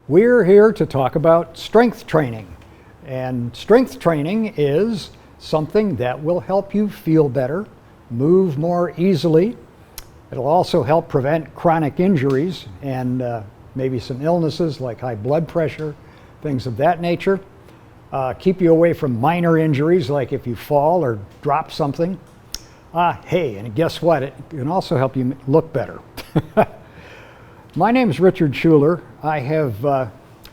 We're here to talk about strength training. And strength training is something that will help you feel better, move more easily. It'll also help prevent chronic injuries and maybe some illnesses like high blood pressure, things of that nature. Keep you away from minor injuries like if you fall or drop something. Hey, and guess what? It can also help you look better. My name is Richard Schuler. I have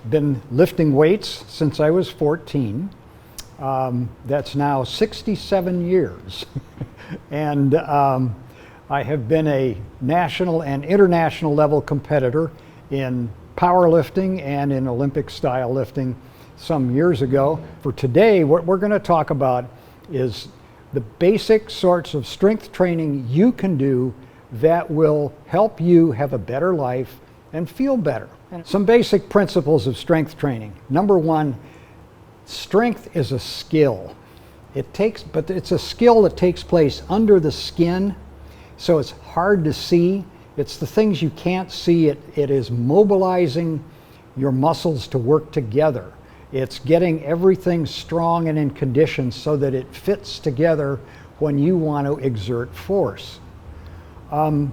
been lifting weights since I was 14. That's now 67 years. And I have been a national and international level competitor in powerlifting and in Olympic style lifting some years ago. For today, what we're going to talk about is the basic sorts of strength training you can do that will help you have a better life and feel better. And some basic principles of strength training. Number one, strength is a skill. But it's a skill that takes place under the skin, so it's hard to see. It's the things you can't see. It is mobilizing your muscles to work together. It's getting everything strong and in condition so that it fits together when you want to exert force. And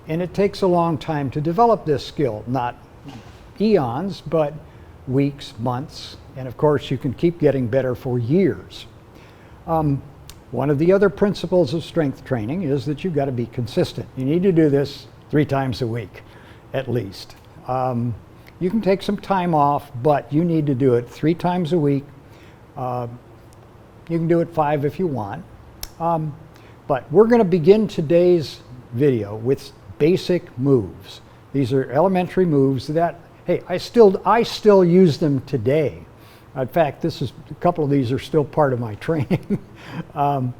it takes a long time to develop this skill, not eons, but weeks, months, and of course you can keep getting better for years. One of the other principles of strength training is that you've got to be consistent. You need to do this 3 times a week, at least. You can take some time off, but you need to do it 3 times a week. You can do it 5 if you want. But we're going to begin today's video with basic moves. These are elementary moves that, hey, I still use them today. In fact, a couple of these are still part of my training. The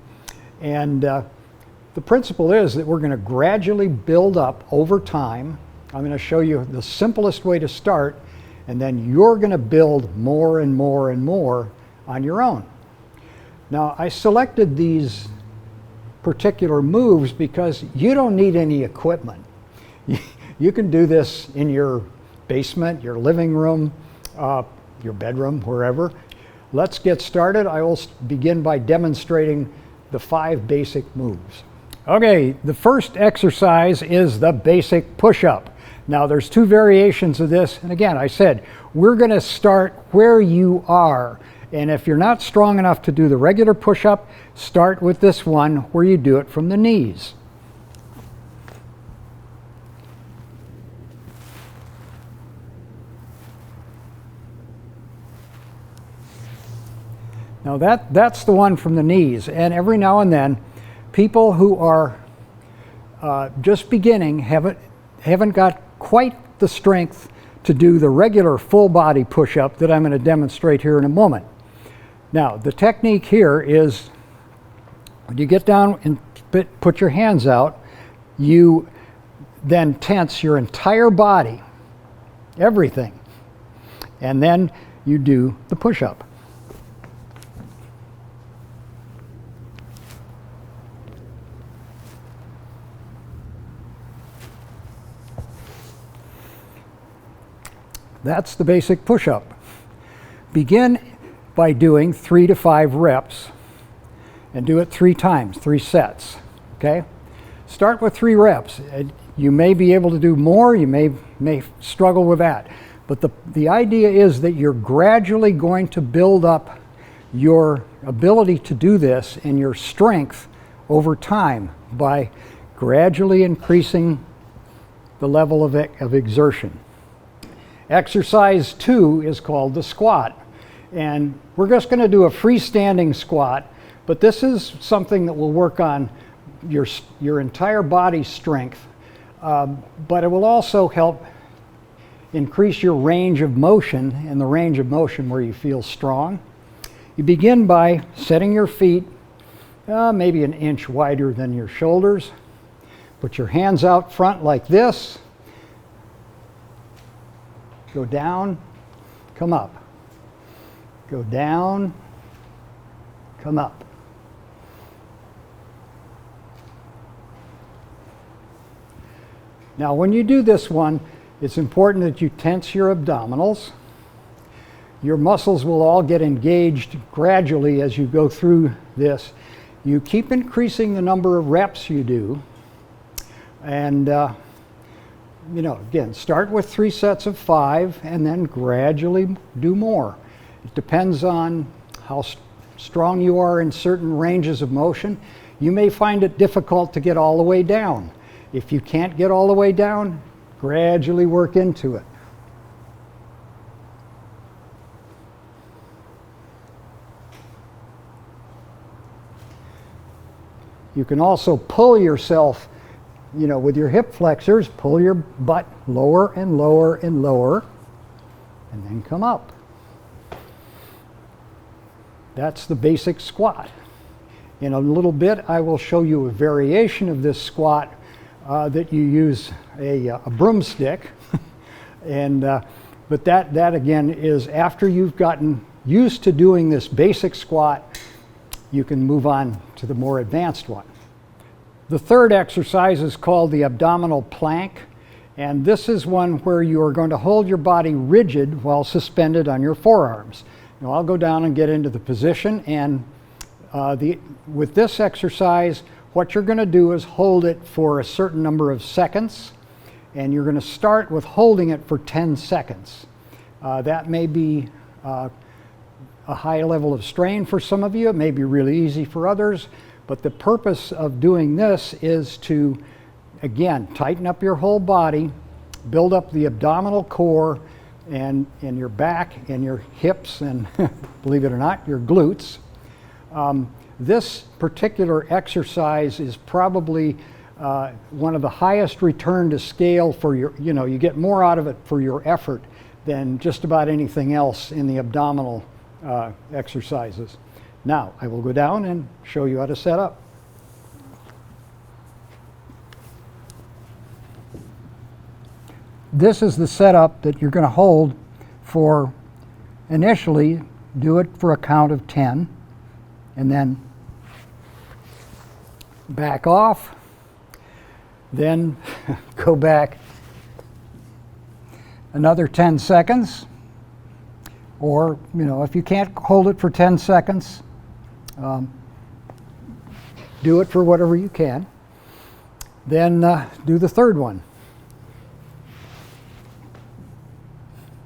principle is that we're going to gradually build up over time. I'm going to show you the simplest way to start, and then you're going to build more and more and more on your own. Now, I selected these particular moves because you don't need any equipment. You can do this in your basement, your living room, your bedroom, wherever. Let's get started. I will begin by demonstrating the 5 basic moves. Okay, the first exercise is the basic push-up. Now there's 2 variations of this, and again, I said, we're going to start where you are. And if you're not strong enough to do the regular push-up, start with this one where you do it from the knees. Now that's the one from the knees, and every now and then, people who are just beginning haven't got quite the strength to do the regular full body push-up that I'm going to demonstrate here in a moment. Now, the technique here is when you get down and put your hands out, you then tense your entire body, everything, and then you do the push-up. That's the basic push-up. Begin by doing 3 to 5 reps and do it 3 times, 3 sets, okay? Start with 3 reps. You may be able to do more, you may struggle with that. But the idea is that you're gradually going to build up your ability to do this and your strength over time by gradually increasing the level of exertion. Exercise 2 is called the squat, and we're just going to do a freestanding squat, but this is something that will work on your entire body strength, but it will also help increase your range of motion, and the range of motion where you feel strong. You begin by setting your feet maybe an inch wider than your shoulders. Put your hands out front like this. Go down, come up. Go down, come up. Now when you do this one, It's important that you tense your abdominals. Your muscles will all get engaged gradually as you go through this. You keep increasing the number of reps you do. And, again, start with 3 sets of 5 and then gradually do more. It depends on how strong you are in certain ranges of motion. You may find it difficult to get all the way down. If you can't get all the way down, gradually work into it. You can also pull yourself, with your hip flexors, pull your butt lower and lower and lower, and then come up. That's the basic squat. In a little bit, I will show you a variation of this squat that you use a broomstick. But that again is after you've gotten used to doing this basic squat, you can move on to the more advanced one. The third exercise is called the Abdominal Plank, and this is one where you are going to hold your body rigid while suspended on your forearms. Now I'll go down and get into the position, and with this exercise, what you're going to do is hold it for a certain number of seconds, and you're going to start with holding it for 10 seconds. That may be a high level of strain for some of you. It may be really easy for others, but the purpose of doing this is to, again, tighten up your whole body, build up the abdominal core and your back and your hips and, believe it or not, your glutes. This particular exercise is probably one of the highest return to scale for your, you get more out of it for your effort than just about anything else in the abdominal exercises. Now, I will go down and show you how to set up. This is the setup that you're going to hold for, initially, do it for a count of 10, and then back off, then go back another 10 seconds, or, if you can't hold it for 10 seconds, do it for whatever you can. Then do the third one.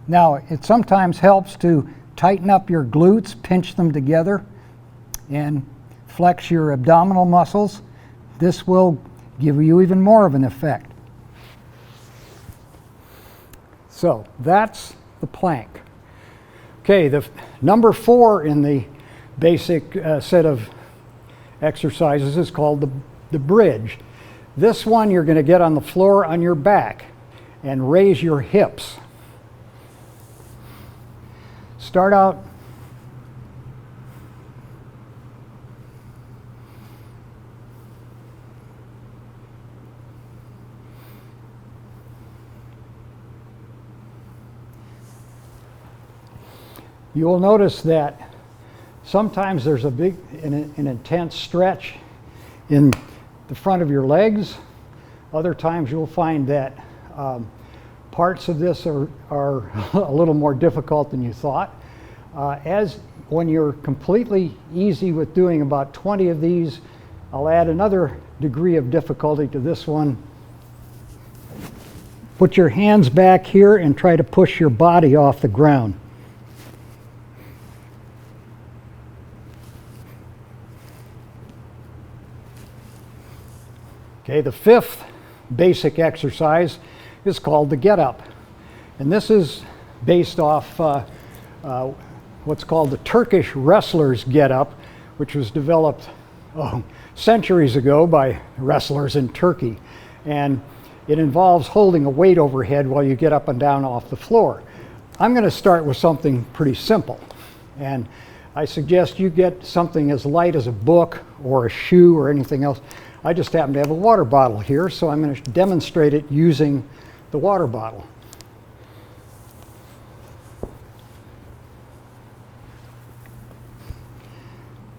Now, it sometimes helps to tighten up your glutes, pinch them together, and flex your abdominal muscles. This will give you even more of an effect. So, that's the plank. Okay, the number 4 in the basic set of exercises is called the bridge. This one you're going to get on the floor on your back and raise your hips. Start out you will notice that sometimes there's an intense stretch in the front of your legs. Other times you'll find that parts of this are a little more difficult than you thought. When you're completely easy with doing about 20 of these, I'll add another degree of difficulty to this one. Put your hands back here and try to push your body off the ground. Okay, the 5th basic exercise is called the Getup. And this is based off what's called the Turkish wrestler's Getup, which was developed centuries ago by wrestlers in Turkey. And it involves holding a weight overhead while you get up and down off the floor. I'm going to start with something pretty simple. And I suggest you get something as light as a book or a shoe or anything else. I just happen to have a water bottle here, so I'm going to demonstrate it using the water bottle.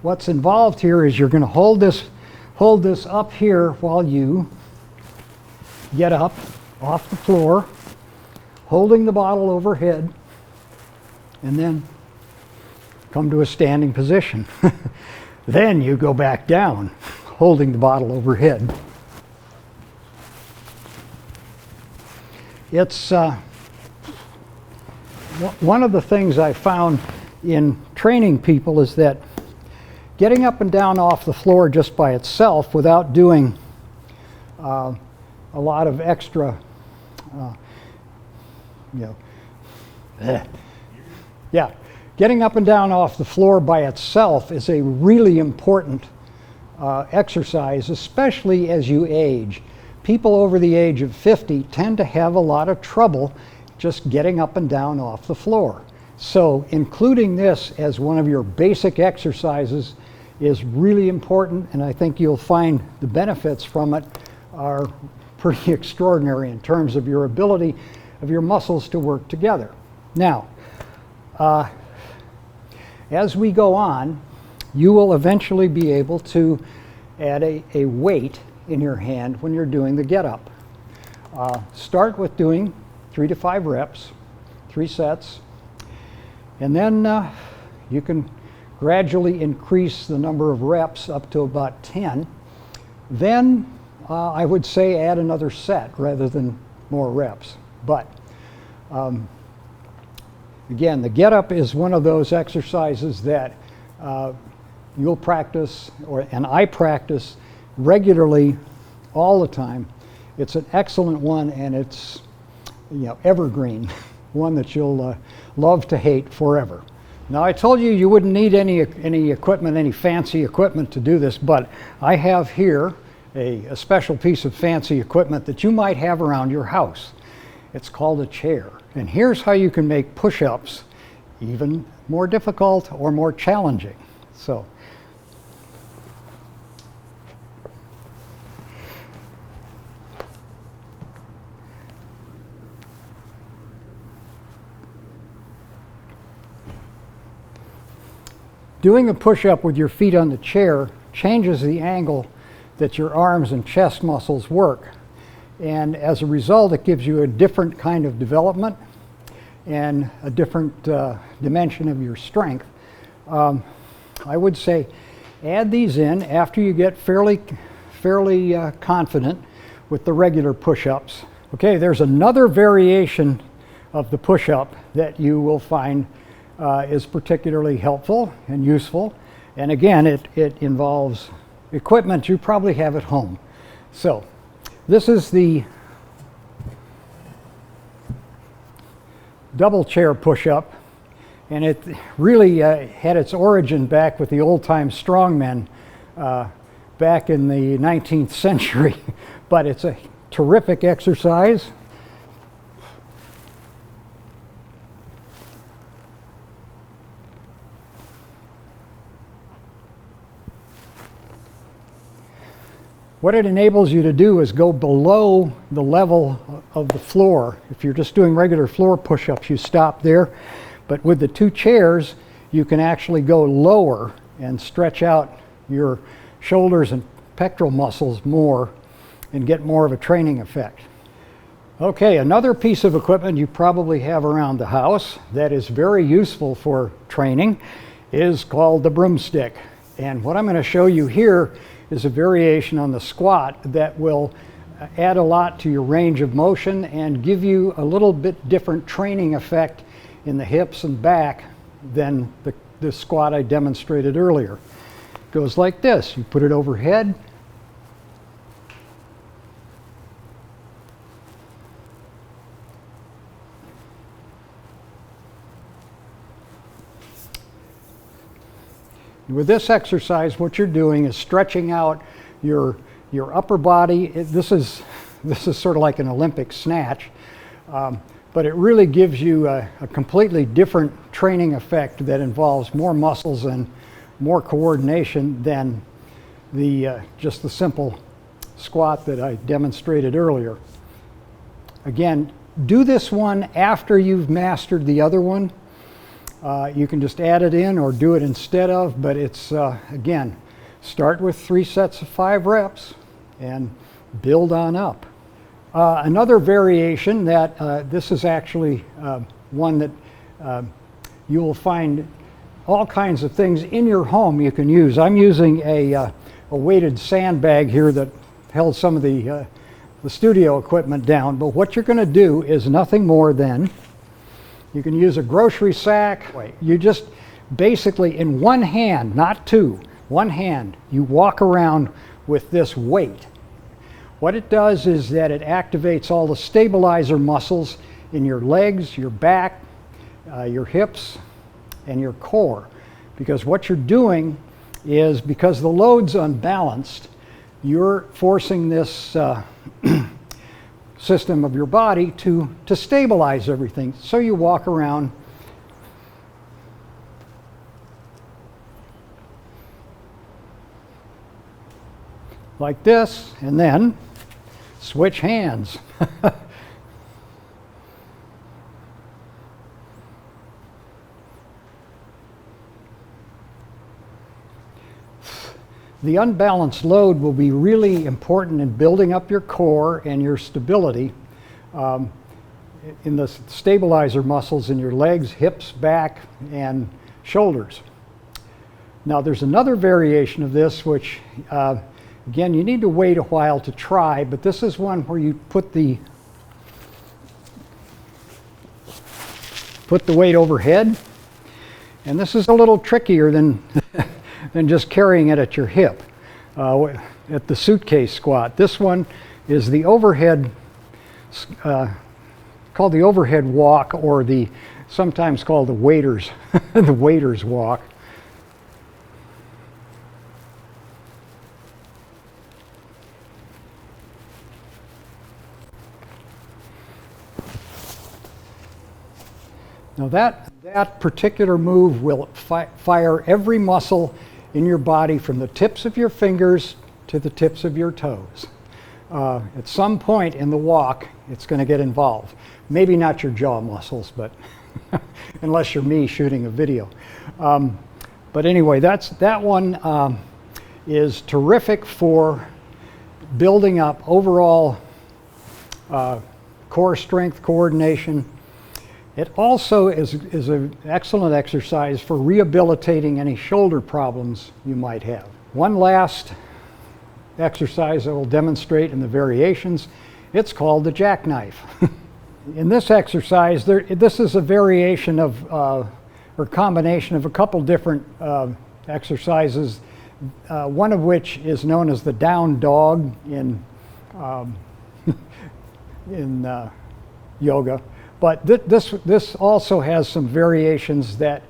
What's involved here is you're going to hold this up here while you get up off the floor, holding the bottle overhead, and then come to a standing position. Then you go back down, holding the bottle overhead. It's one of the things I found in training people is that getting up and down off the floor just by itself without doing a lot of extra, getting up and down off the floor by itself is a really important exercise, especially as you age. People over the age of 50 tend to have a lot of trouble just getting up and down off the floor. So including this as one of your basic exercises is really important, and I think you'll find the benefits from it are pretty extraordinary in terms of your ability of your muscles to work together. Now, as we go on, you will eventually be able to add a weight in your hand when you're doing the get-up. Start with doing 3 to 5 reps, 3 sets, and then you can gradually increase the number of reps up to about 10. Then I would say add another set rather than more reps. But again, the get-up is one of those exercises that you'll practice, and I practice regularly all the time. It's an excellent one, and it's evergreen, one that you'll love to hate forever. Now, I told you you wouldn't need any equipment, any fancy equipment to do this, but I have here a special piece of fancy equipment that you might have around your house. It's called a chair. And here's how you can make push-ups even more difficult or more challenging. So, doing a push-up with your feet on the chair changes the angle that your arms and chest muscles work. And as a result, it gives you a different kind of development and a different dimension of your strength. I would say add these in after you get fairly confident with the regular push-ups. Okay, there's another variation of the push-up that you will find is particularly helpful and useful. And again, it involves equipment you probably have at home. So this is the double chair push-up, and it really had its origin back with the old-time strongmen back in the 19th century. But it's a terrific exercise. What it enables you to do is go below the level of the floor. If you're just doing regular floor push-ups, you stop there. But with the 2 chairs, you can actually go lower and stretch out your shoulders and pectoral muscles more and get more of a training effect. Okay, another piece of equipment you probably have around the house that is very useful for training is called the broomstick. And what I'm going to show you here is a variation on the squat that will add a lot to your range of motion and give you a little bit different training effect in the hips and back than the squat I demonstrated earlier. It goes like this. You put it overhead. With this exercise, what you're doing is stretching out your upper body. This is sort of like an Olympic snatch, but it really gives you a completely different training effect that involves more muscles and more coordination than just the simple squat that I demonstrated earlier. Again, do this one after you've mastered the other one. You can just add it in or do it instead of, but it's, again, start with 3 sets of 5 reps and build on up. Another variation that this is actually one that you will find all kinds of things in your home you can use. I'm using a weighted sandbag here that held some of the studio equipment down, but what you're going to do is nothing more than, you can use a grocery sack. You just basically in one hand, not two, one hand, you walk around with this weight. What it does is that it activates all the stabilizer muscles in your legs, your back, your hips, and your core. Because what you're doing is, because the load's unbalanced, you're forcing this system of your body to stabilize everything. So you walk around like this, and then switch hands. The unbalanced load will be really important in building up your core and your stability in the stabilizer muscles in your legs, hips, back, and shoulders. Now there's another variation of this which again, you need to wait a while to try, but this is one where you put the weight overhead, and this is a little trickier than than just carrying it at your hip at the suitcase squat. This one is the overhead, called the overhead walk, or the sometimes called the waiter's the waiter's walk. Now that particular move will fire every muscle in your body from the tips of your fingers to the tips of your toes. At some point in the walk, it's going to get involved. Maybe not your jaw muscles, but unless you're me shooting a video. But anyway, that one is terrific for building up overall core strength, coordination. It also is an excellent exercise for rehabilitating any shoulder problems you might have. One last exercise I will demonstrate in the variations. It's called the Jackknife. In this exercise, this is a variation of, or combination of a couple different exercises, one of which is known as the down dog in yoga. But this also has some variations that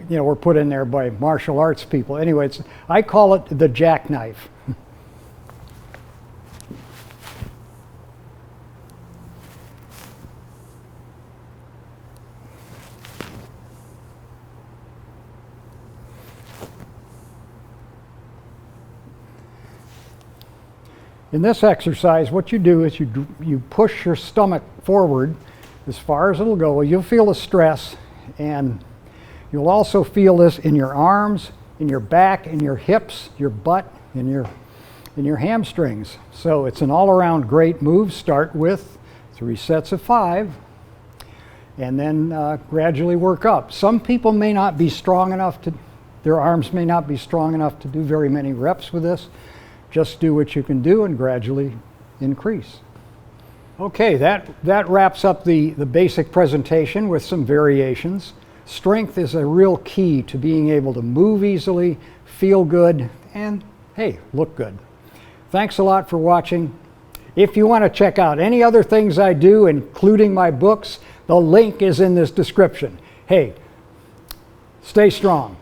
were put in there by martial arts people. Anyway, I call it the Jackknife. In this exercise, what you do is you push your stomach forward as far as it'll go. You'll feel the stress, and you'll also feel this in your arms, in your back, in your hips, your butt, in your hamstrings. So it's an all-around great move. Start with 3 sets of 5, and then gradually work up. Some people may not be strong enough their arms may not be strong enough to do very many reps with this. Just do what you can do and gradually increase. Okay, that wraps up the basic presentation with some variations. Strength is a real key to being able to move easily, feel good, and hey, look good. Thanks a lot for watching. If you want to check out any other things I do, including my books, the link is in this description. Hey, stay strong.